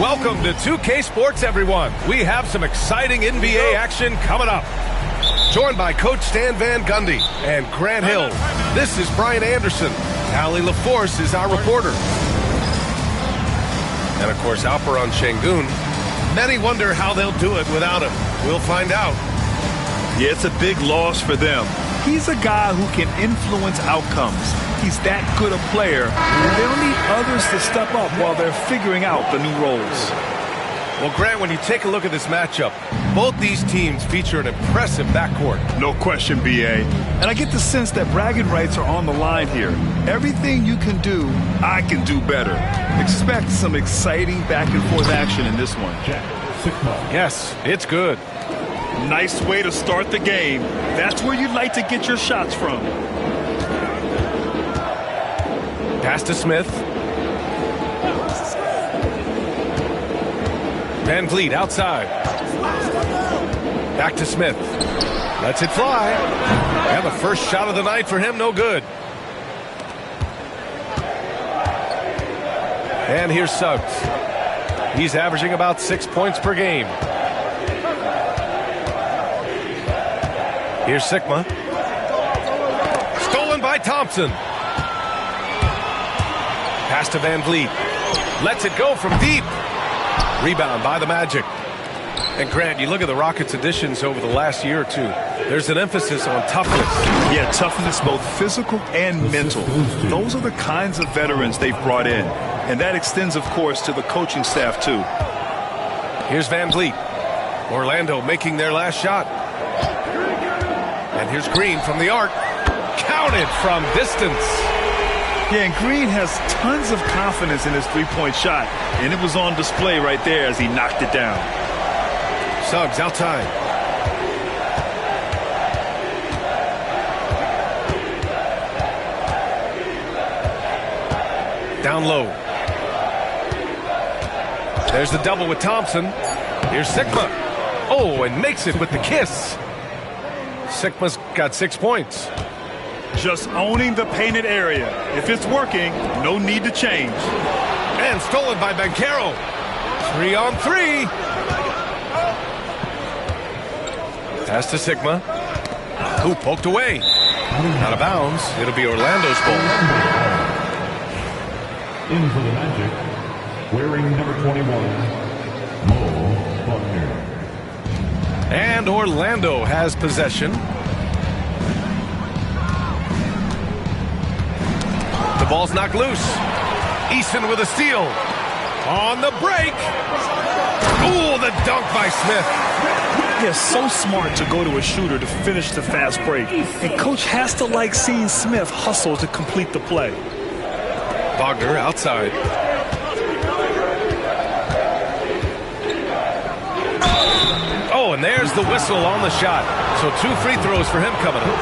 Welcome to 2K Sports, everyone. We have some exciting NBA action coming up. Joined by Coach Stan Van Gundy and Grant Hill. This is Brian Anderson. Ali LaForce is our reporter. And, of course, Alperon Şengün. Many wonder how they'll do it without him. We'll find out. Yeah, it's a big loss for them. He's a guy who can influence outcomes. He's that good a player, and they'll need others to step up while they're figuring out the new roles. Well, Grant, when you take a look at this matchup, both these teams feature an impressive backcourt. No question, B.A. And I get the sense that bragging rights are on the line here. Everything you can do, I can do better. Expect some exciting back-and-forth action in this one. Yes, it's good. Nice way to start the game. That's where you'd like to get your shots from. Pass to Smith. Van Vliet outside. Back to Smith. Lets it fly. And the first shot of the night for him, no good. And here's Suggs. He's averaging about 6 points per game. Here's Sikma. Stolen by Thompson. Pass to Van Vliet. Lets it go from deep. Rebound by the Magic. And Grant, you look at the Rockets' additions over the last year or two. There's an emphasis on toughness. Yeah, toughness, both physical and mental. Those are the kinds of veterans they've brought in. And that extends, of course, to the coaching staff, too. Here's Van Vliet. Orlando making their last shot. And here's Green from the arc. Counted from distance. Yeah, and Green has tons of confidence in his three-point shot. And it was on display right there as he knocked it down. Suggs outside. Down low. There's the double with Thompson. Here's Sikma. Oh, and makes it with the kiss. Sikma's got 6 points. Just owning the painted area. If it's working, no need to change. And stolen by Banchero. 3-on-3. Pass to Sikma. Who poked away. Out of bounds. It'll be Orlando's ball. In for the Magic, wearing number 21, Mo Wagner. And Orlando has possession. The ball's knocked loose. Eason with a steal. On the break. Ooh, the dunk by Smith. Yeah, so smart to go to a shooter to finish the fast break. And coach has to like seeing Smith hustle to complete the play. Wagner outside. Oh, and there's the whistle on the shot. So 2 free throws for him coming up.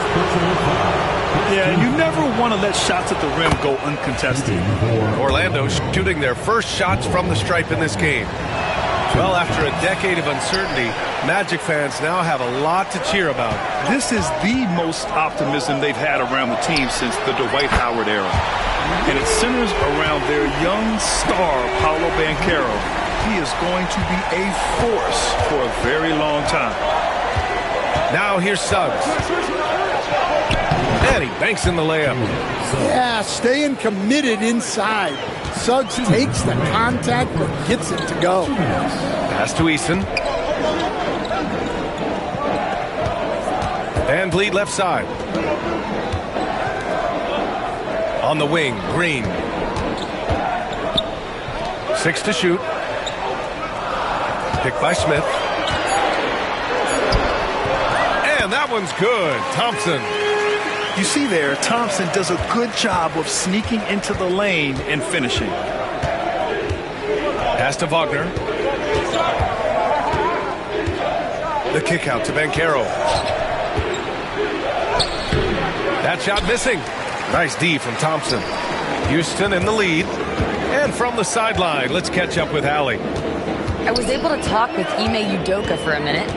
Yeah, you never want to let shots at the rim go uncontested. Orlando shooting their first shots from the stripe in this game. Well, after a decade of uncertainty, Magic fans now have a lot to cheer about. This is the most optimism they've had around the team since the Dwight Howard era. And it centers around their young star, Paolo Banchero. He is going to be a force for a very long time. Now here's Suggs. And he banks in the layup. Yeah, staying committed inside. Suggs takes the contact but gets it to go. Pass to Eason. Van Vliet left side. On the wing, Green. 6 to shoot. Picked by Smith. And that one's good. Thompson. You see there, Thompson does a good job of sneaking into the lane and finishing. Pass to Wagner. The kick out to Banchero. That shot missing. Nice D from Thompson. Houston in the lead. And from the sideline, let's catch up with Allie. I was able to talk with Ime Udoka for a minute.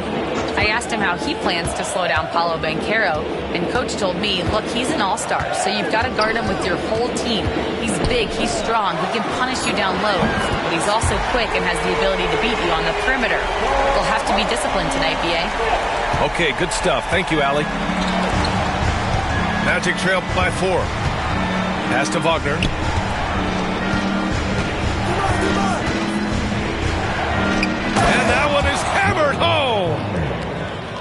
I asked him how he plans to slow down Paolo Banchero, and Coach told me, look, he's an all-star, so you've got to guard him with your whole team. He's big, he's strong, he can punish you down low, but he's also quick and has the ability to beat you on the perimeter. We'll have to be disciplined tonight, B.A. Okay, good stuff. Thank you, Allie. Magic trail by 4. Pass to Wagner. And that one is hammered home.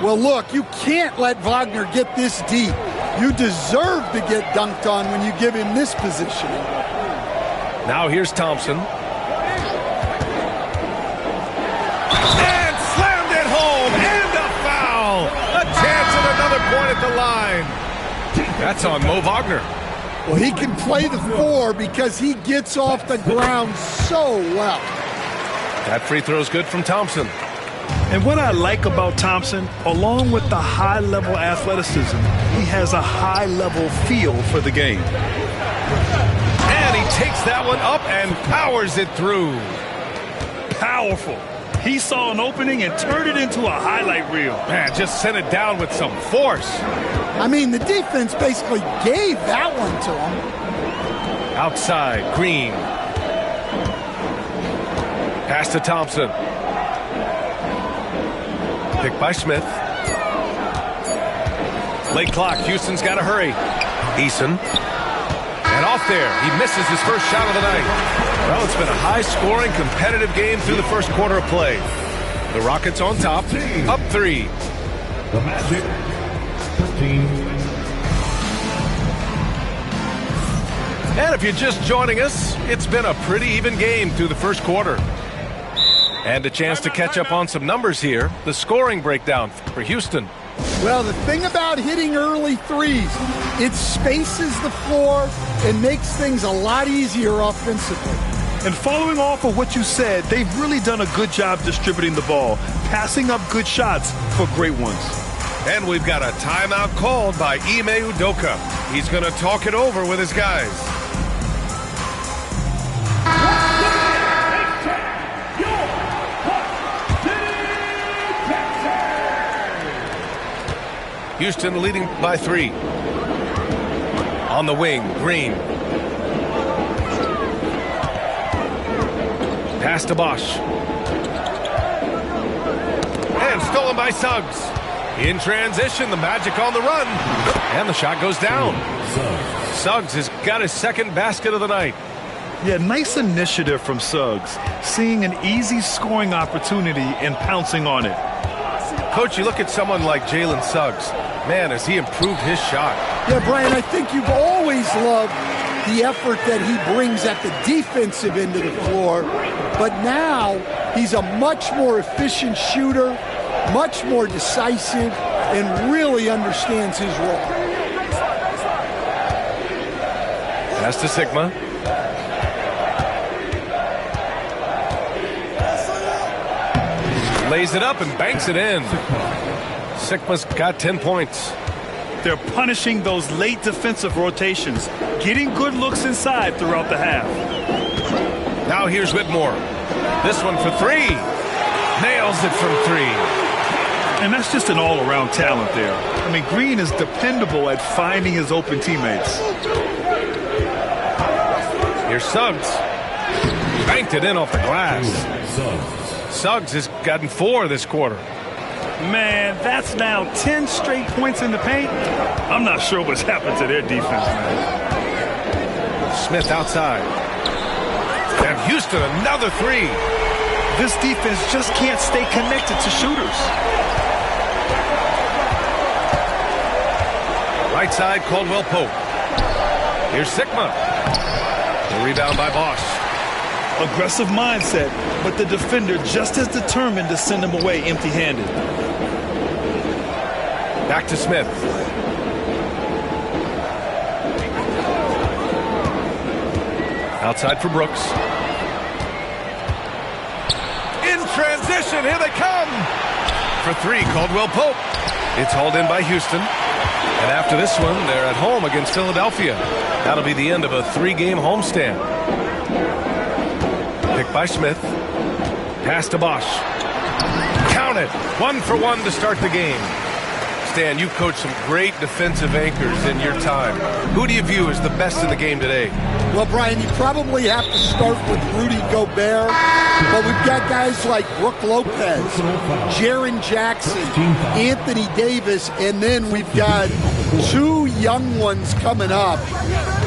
Well, look, you can't let Wagner get this deep. You deserve to get dunked on when you give him this position. Now here's Thompson. And slammed it home. And a foul. A chance at another point at the line. That's on Mo Wagner. Well, he can play the 4 because he gets off the ground so well. That free throw is good from Thompson. And what I like about Thompson, along with the high-level athleticism, he has a high-level feel for the game. And he takes that one up and powers it through. Powerful. He saw an opening and turned it into a highlight reel. Man, just sent it down with some force. I mean, the defense basically gave that one to him. Outside, Green. Pass to Thompson. Picked by Smith. Late clock. Houston's got to hurry. Eason. And off there. He misses his first shot of the night. Well, it's been a high-scoring, competitive game through the first quarter of play. The Rockets on top. Up 3. The Magic, 13. And if you're just joining us, it's been a pretty even game through the first quarter. And a chance to catch up on some numbers here. The scoring breakdown for Houston. Well, the thing about hitting early threes, it spaces the floor and makes things a lot easier offensively. And following off of what you said, they've really done a good job distributing the ball, passing up good shots for great ones. And we've got a timeout called by Ime Udoka. He's going to talk it over with his guys. Houston leading by 3. On the wing, Green. Pass to Bosch. And stolen by Suggs. In transition, the Magic on the run. And the shot goes down. Suggs has got his second basket of the night. Yeah, nice initiative from Suggs. Seeing an easy scoring opportunity and pouncing on it. Coach, you look at someone like Jalen Suggs. Man, has he improved his shot. Yeah, Brian, I think you've always loved the effort that he brings at the defensive end of the floor. But now he's a much more efficient shooter, much more decisive, and really understands his role. Pass to Sigma. Lays it up and banks it in. Sigma's got 10 points. They're punishing those late defensive rotations, getting good looks inside throughout the half. Now here's Whitmore. This one for 3. Nails it from 3. And that's just an all-around talent there. I mean, Green is dependable at finding his open teammates. Here's Suggs. Banked it in off the glass. Suggs has gotten 4 this quarter. Man, that's now 10 straight points in the paint. I'm not sure what's happened to their defense, man. Smith outside. And Houston, another 3. This defense just can't stay connected to shooters. Right side, Caldwell Pope. Here's Sigma. The rebound by Bosch. Aggressive mindset, but the defender just as determined to send him away empty-handed. Back to Smith. Outside for Brooks. In transition, here they come. For 3, Caldwell Pope. It's hauled in by Houston. And after this one, they're at home against Philadelphia. That'll be the end of a 3-game homestand. Picked by Smith. Pass to Bosch. Count it. 1 for 1 to start the game. Stan, you've coached some great defensive anchors in your time. Who do you view as the best in the game today? Well, Brian, you probably have to start with Rudy Gobert, but we've got guys like Brook Lopez, Jaren Jackson, Anthony Davis, and then we've got 2 young ones coming up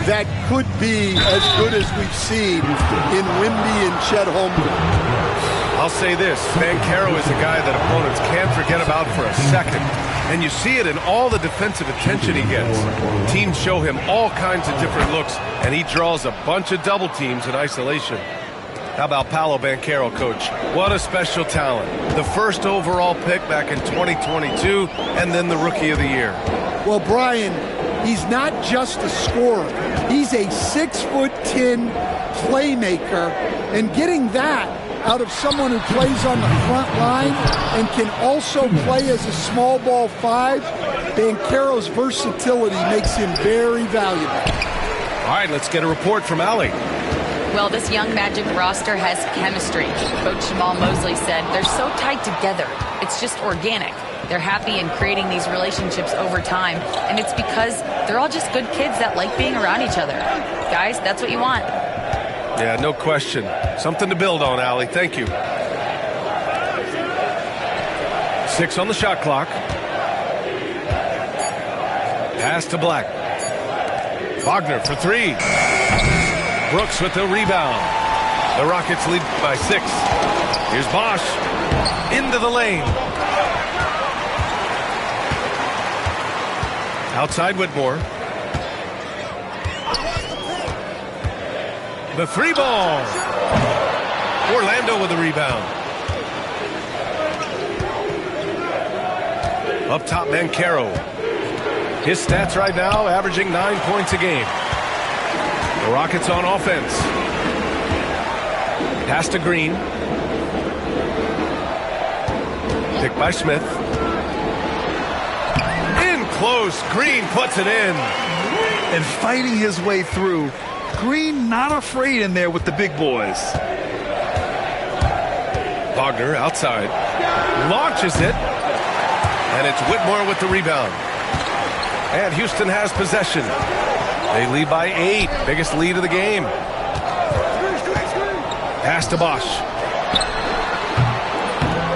that could be as good as we've seen in Wemby and Chet Holmgren. I'll say this, Banchero is a guy that opponents can't forget about for a second. And you see it in all the defensive attention he gets. Teams show him all kinds of different looks, and he draws a bunch of double teams in isolation. How about Paolo Banchero, Coach? What a special talent. The first overall pick back in 2022, and then the Rookie of the Year. Well, Brian, he's not just a scorer. He's a 6'10" playmaker, and getting that out of someone who plays on the front line and can also play as a small ball 5, Banchero's versatility makes him very valuable. All right, let's get a report from Allie. Well, this young Magic roster has chemistry. Coach Jamal Mosley said they're so tight together. It's just organic. They're happy in creating these relationships over time, and it's because they're all just good kids that like being around each other. Guys, that's what you want. Yeah, no question. Something to build on, Allie. Thank you. 6 on the shot clock. Pass to Black. Wagner for 3. Brooks with the rebound. The Rockets lead by 6. Here's Bosch. Into the lane. Outside Whitmore. The 3 ball. Orlando with the rebound. Up top, Banchero. His stats right now averaging 9 points a game. The Rockets on offense. Pass to Green. Picked by Smith. In close. Green puts it in. And fighting his way through. Green not afraid in there with the big boys. Wagner outside. Launches it. And it's Whitmore with the rebound. And Houston has possession. They lead by 8. Biggest lead of the game. Pass to Bosch.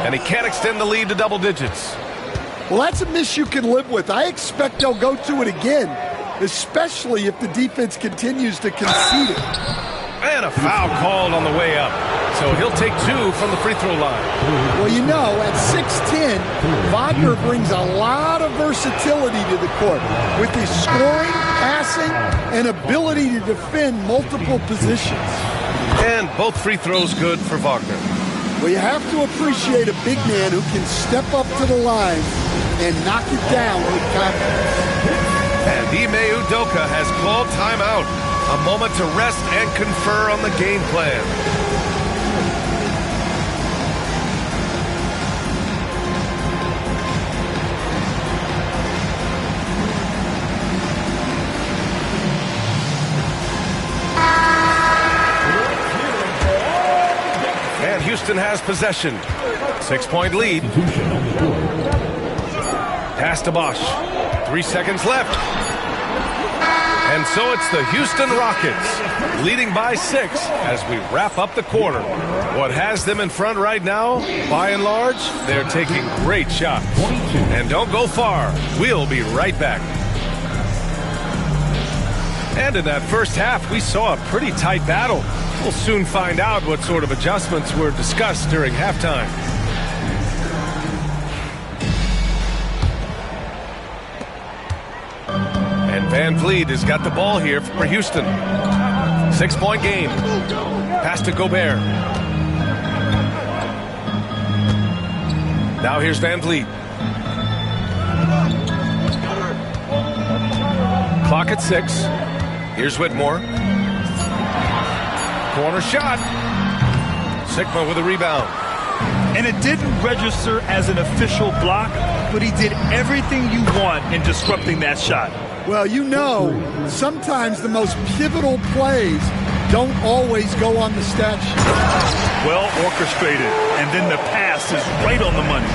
And he can't extend the lead to double digits. Well, that's a miss you can live with. I expect they'll go to it again, especially if the defense continues to concede it. And a foul called on the way up. So he'll take 2 from the free throw line. Well, you know, at 6'10", Wagner brings a lot of versatility to the court with his scoring, passing, and ability to defend multiple positions. And both free throws good for Wagner. Well, you have to appreciate a big man who can step up to the line and knock it down with confidence. And Ime Udoka has called timeout. A moment to rest and confer on the game plan. And Houston has possession. 6-point lead. Pass to Bosch. 3 seconds left. And so it's the Houston Rockets leading by 6 as we wrap up the quarter. What has them in front right now, by and large, they're taking great shots. And don't go far. We'll be right back. And in that first half, we saw a pretty tight battle. We'll soon find out what sort of adjustments were discussed during halftime. Van Vliet has got the ball here for Houston. 6-point game. Pass to Gobert. Now here's Van Vliet. Clock at 6. Here's Whitmore. Corner shot. Sigma with a rebound. And it didn't register as an official block, but he did everything you want in disrupting that shot. Well, you know, sometimes the most pivotal plays don't always go on the stat sheet. well orchestrated, and then the pass is right on the money.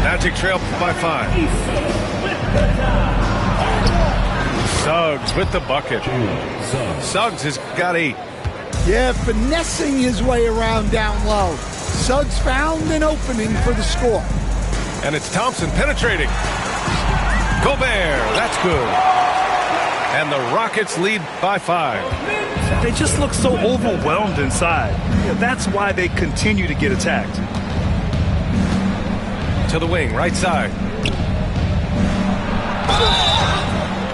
Magic trail by 5. Suggs with the bucket. Suggs has got 8. Yeah, finessing his way around down low. Suggs found an opening for the score. And it's Thompson penetrating. Gobert, that's good. And the Rockets lead by 5. They just look so overwhelmed inside. Yeah, that's why they continue to get attacked. To the wing, right side.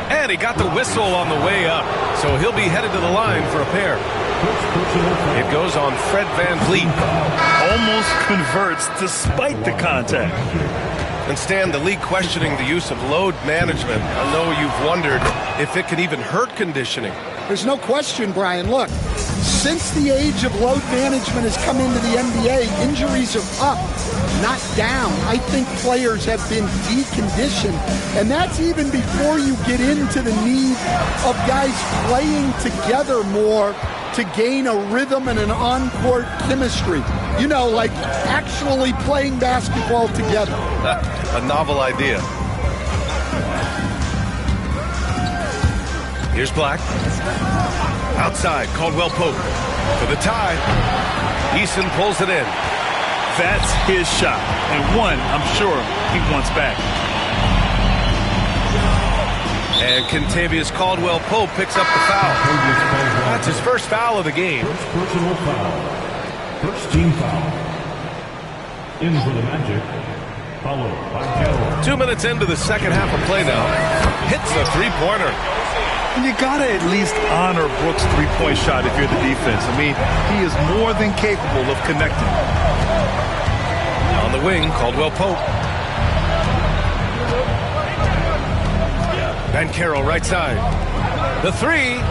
And he got the whistle on the way up. So he'll be headed to the line for a pair. It goes on Fred VanVleet. Almost converts despite the contact. And Stan, the league questioning the use of load management. I know you've wondered if it can even hurt conditioning. There's no question, Brian. Look, since the age of load management has come into the NBA, injuries are up, not down. I think players have been deconditioned, and that's even before you get into the need of guys playing together more to gain a rhythm and an on-court chemistry. You know, like actually playing basketball together. A novel idea. Here's Black. Outside, Caldwell Pope. For the tie. Eason pulls it in. That's his shot. And one, I'm sure, he wants back. And Kentavious Caldwell-Pope picks up the foul. That's his first foul of the game. First personal foul. First team foul. In for the Magic. Followed by Carroll. 2 minutes into the second half of play now. Hits a three-pointer. And you got to at least honor Brooks' three-point shot if you're the defense. I mean, he is more than capable of connecting. On the wing, Caldwell-Pope. Banchero right side. The three.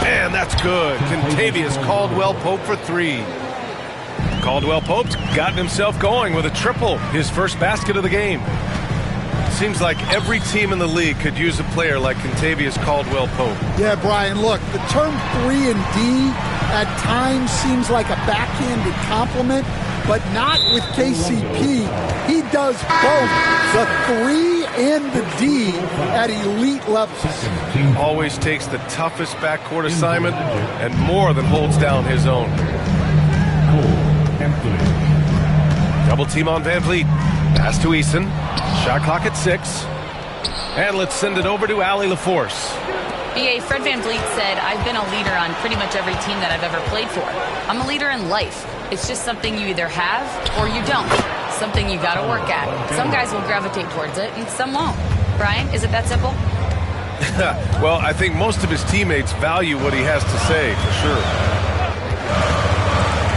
And that's good. Kentavious Caldwell-Pope for 3. Caldwell-Pope's gotten himself going with a triple. His first basket of the game. Seems like every team in the league could use a player like Kentavious Caldwell-Pope. Yeah, Brian, look, the term 3 and D at times seems like a backhanded compliment, but not with KCP. He does both the 3 and the D at elite levels. Always takes the toughest backcourt assignment and more than holds down his own. Double team on VanVleet. Pass to Eason. Shot clock at 6. And let's send it over to Allie LaForce. BA, Fred VanVleet said, I've been a leader on pretty much every team that I've ever played for. I'm a leader in life. It's just something you either have or you don't. Something you got to work at. Some guys will gravitate towards it and some won't. Brian, is it that simple? Well, I think most of his teammates value what he has to say, for sure.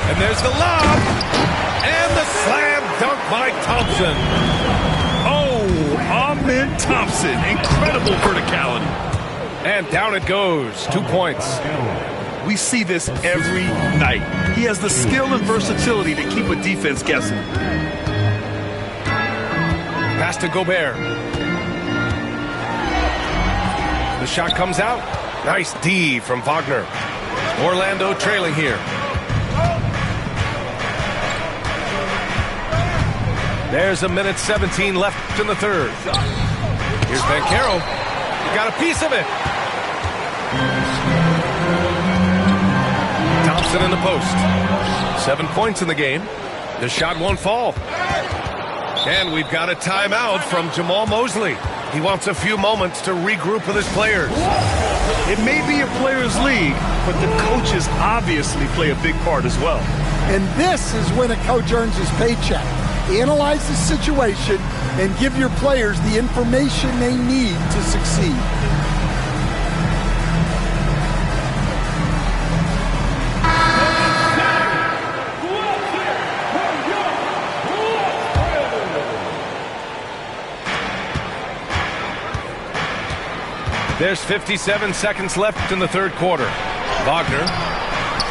And there's the lob. And the slam dunk by Thompson. Oh, Amen Thompson. Incredible verticality. And down it goes. 2 points. We see this every night. He has the skill and versatility to keep a defense guessing. Pass to Gobert. The shot comes out. Nice D from Wagner. Orlando trailing here. There's a minute 17 left in the third. Here's Banchero. He got a piece of it. Thompson in the post. 7 points in the game. The shot won't fall. And we've got a timeout from Jamal Mosley. He wants a few moments to regroup with his players. It may be a players' league, but the coaches obviously play a big part as well. And this is when a coach earns his paycheck. Analyze the situation and give your players the information they need to succeed. There's 57 seconds left in the third quarter. Wagner.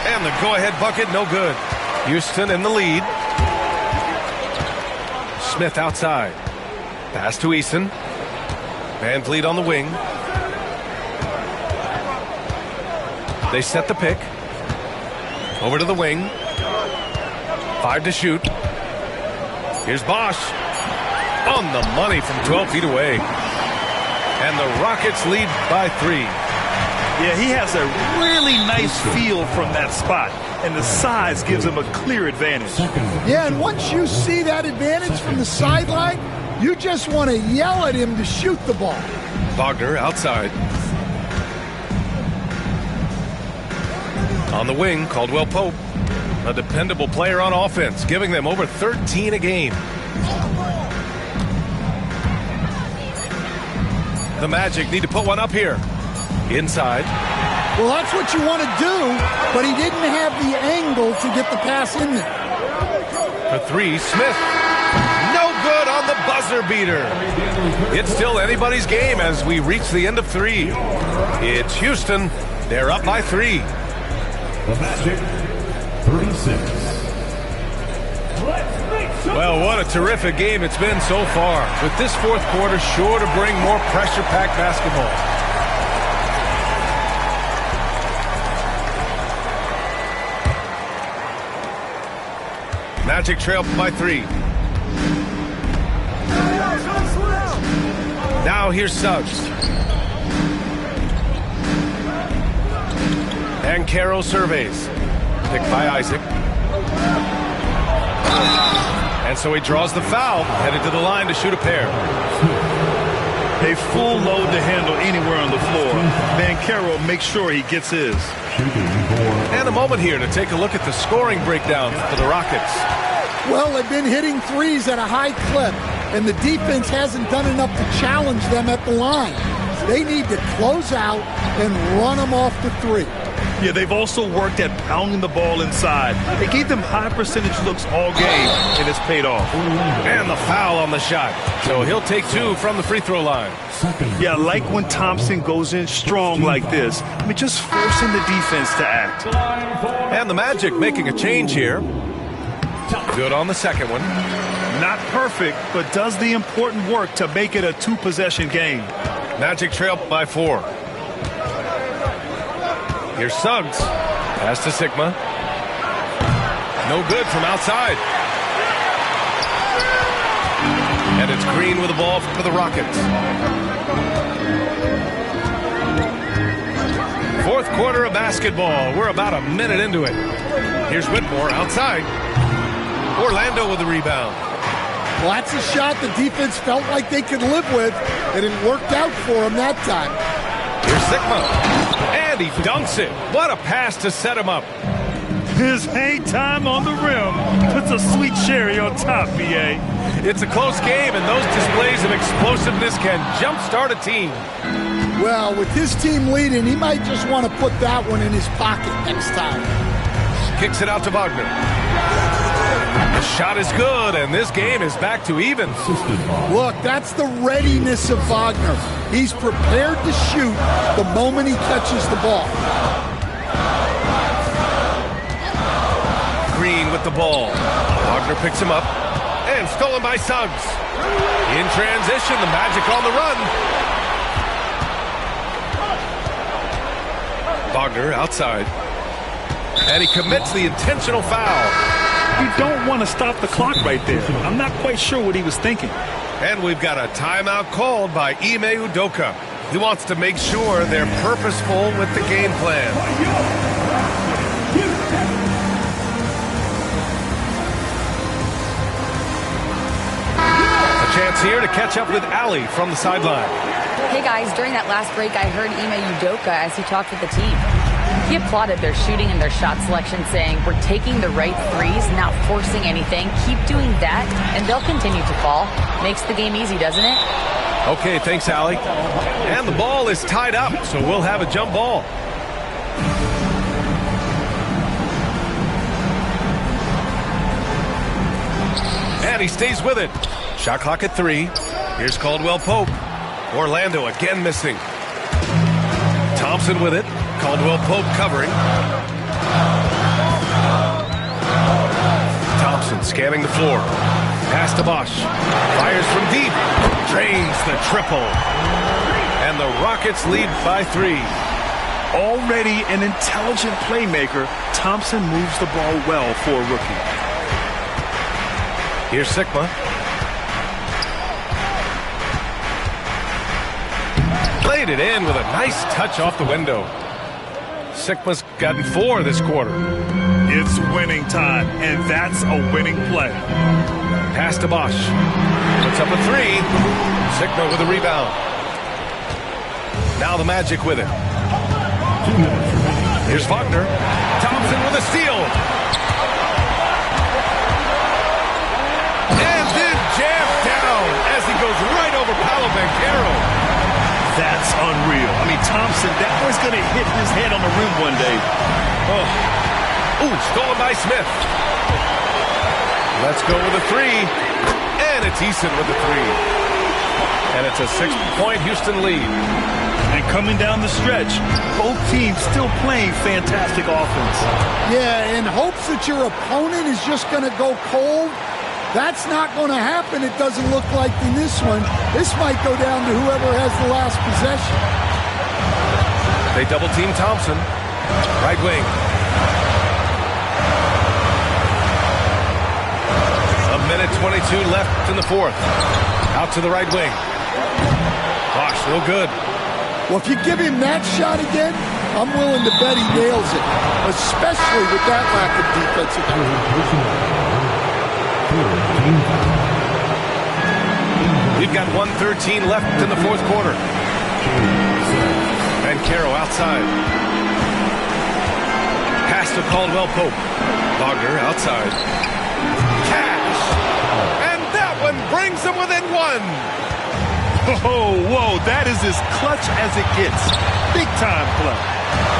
And the go-ahead bucket, no good. Houston in the lead. Smith outside. Pass to Eason. VanVleet on the wing. They set the pick. Over to the wing. 5 to shoot. Here's Bosch. On the money from 12 feet away. And the Rockets lead by 3. Yeah, he has a really nice feel from that spot, and the size gives him a clear advantage. Yeah, and once you see that advantage from the sideline, you just want to yell at him to shoot the ball. Wagner outside. On the wing, Caldwell Pope. A dependable player on offense, giving them over 13 a game. The Magic need to put one up here. Inside. Well, that's what you want to do, but he didn't have the angle to get the pass in there. For 3, Smith. No good on the buzzer beater. It's still anybody's game as we reach the end of 3. It's Houston. They're up by 3. The Magic, 36. Well, what a terrific game it's been so far. With this fourth quarter sure to bring more pressure-packed basketball. Magic trail by 3. Now here's Suggs. And Caro surveys. Picked by Isaac. And so he draws the foul, headed to the line to shoot a pair. A full load to handle anywhere on the floor. Banchero makes sure he gets his. And a moment here to take a look at the scoring breakdown for the Rockets. Well, they've been hitting threes at a high clip, and the defense hasn't done enough to challenge them at the line. They need to close out and run them off the 3. Yeah, they've also worked at pounding the ball inside. They gave them high percentage looks all game, and it's paid off. And the foul on the shot. So he'll take 2 from the free throw line. Yeah, I like when Thompson goes in strong like this. I mean, just forcing the defense to act. And the Magic making a change here. Good on the second one. Not perfect, but does the important work to make it a 2-possession game. Magic trail by 4. Here's Suggs. Pass to Sigma. No good from outside. And it's Green with the ball for the Rockets. Fourth quarter of basketball. We're about a minute into it. Here's Whitmore outside. Orlando with the rebound. Well, that's a shot the defense felt like they could live with, and it worked out for them that time. Here's Sigma. And he dunks it. What a pass to set him up. His hang time on the rim puts a sweet cherry on top, B.A. It's a close game, and those displays of explosiveness can jumpstart a team. Well, with his team leading, he might just want to put that one in his pocket next time. Kicks it out to Wagner. The shot is good, and this game is back to even. Look, that's the readiness of Wagner. He's prepared to shoot the moment he catches the ball. Green with the ball. Wagner picks him up, and stolen by Suggs. In transition, the Magic on the run. Wagner outside. And he commits the intentional foul. You don't want to stop the clock right there. I'm not quite sure what he was thinking. And we've got a timeout called by Ime Udoka. He wants to make sure they're purposeful with the game plan. A chance here to catch up with Ali from the sideline. Hey guys, during that last break, I heard Ime Udoka as he talked with the team. He applauded their shooting and their shot selection, saying, we're taking the right threes, not forcing anything. Keep doing that, and they'll continue to fall. Makes the game easy, doesn't it? Okay, thanks, Allie. And the ball is tied up, so we'll have a jump ball. And he stays with it. Shot clock at 3. Here's Caldwell Pope. Orlando again missing. Thompson with it. Caldwell Pope covering. Thompson scanning the floor. Pass to Bosch. Fires from deep. Drains the triple. And the Rockets lead by 3. Already an intelligent playmaker, Thompson moves the ball well for a rookie. Here's Sikma. Laid it in with a nice touch off the window. Sikma's gotten 4 this quarter. It's winning time, and that's a winning play. Pass to Bosch. Puts up a 3. Sikma with a rebound. Now the Magic with it. 2 minutes remaining. Here's Wagner. Thompson with a steal. And then jammed down as he goes right over Paolo Banchero. That's unreal. I mean, Thompson, that boy's going to hit his head on the rim one day. Oh. Ooh, stolen by Smith. Let's go with a 3. And it's Eason with the 3. And it's a 6-point Houston lead. And coming down the stretch, both teams still playing fantastic offense. Yeah, in hopes that your opponent is just going to go cold. That's not going to happen, it doesn't look like in this one. This might go down to whoever has the last possession. They double-team Thompson. Right wing. A minute 22 left in the 4th. Out to the right wing. Bosch, no good. Well, if you give him that shot again, I'm willing to bet he nails it, especially with that lack of defensive play. We've got 1:13 left in the 4th quarter. Banchero outside. Pass to Caldwell Pope. Wagner outside. Cash! And that one brings them within 1. Oh, whoa, that is as clutch as it gets. Big time play.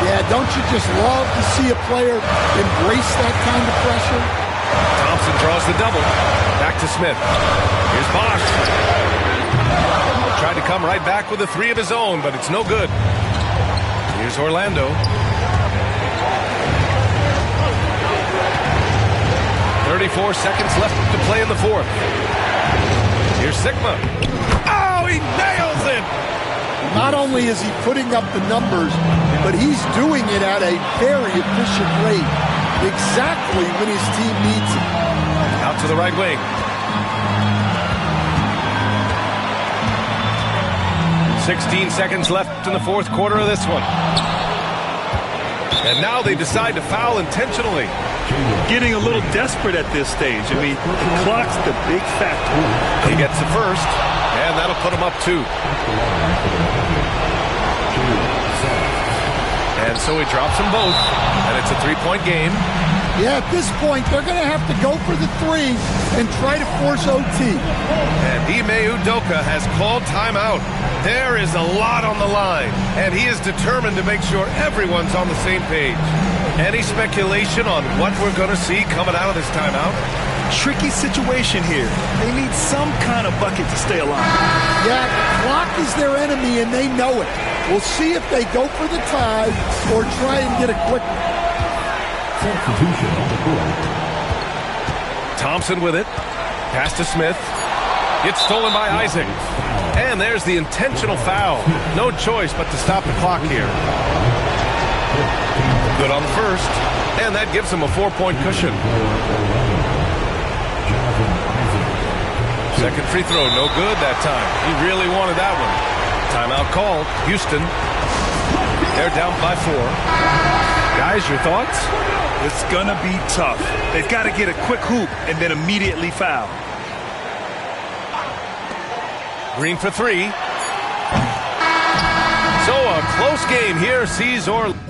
Yeah, don't you just love to see a player embrace that kind of pressure? Thompson draws the double. Back to Smith. Here's Bosch. Tried to come right back with a 3 of his own, but it's no good. Here's Orlando. 34 seconds left to play in the 4th. Here's Sikma. Oh, he nails it! Not only is he putting up the numbers, but he's doing it at a very efficient rate. Exactly when his team needs it. Out to the right wing. "16 seconds left in the 4th quarter of this one. And now they decide to foul intentionally. Getting a little desperate at this stage. I mean, the clock's the big factor. He gets the first, and that'll put him up 2. And so he drops them both, and it's a 3-point game. Yeah, at this point, they're going to have to go for the 3 and try to force OT. And Ime Udoka has called timeout. There is a lot on the line, and he is determined to make sure everyone's on the same page. Any speculation on what we're going to see coming out of this timeout? Tricky situation here. They need some kind of bucket to stay alive. Yeah, clock is their enemy, and they know it. We'll see if they go for the tie or try and get a quick substitution on the court. Thompson with it. Pass to Smith. It's stolen by Isaac. And there's the intentional foul. No choice but to stop the clock here. Good on the first. And that gives him a 4-point cushion. Second free throw, no good that time. He really wanted that one. Timeout called. Houston. They're down by 4. Guys, your thoughts? It's going to be tough. They've got to get a quick hoop and then immediately foul. Green for 3. So a close game here sees Orlando.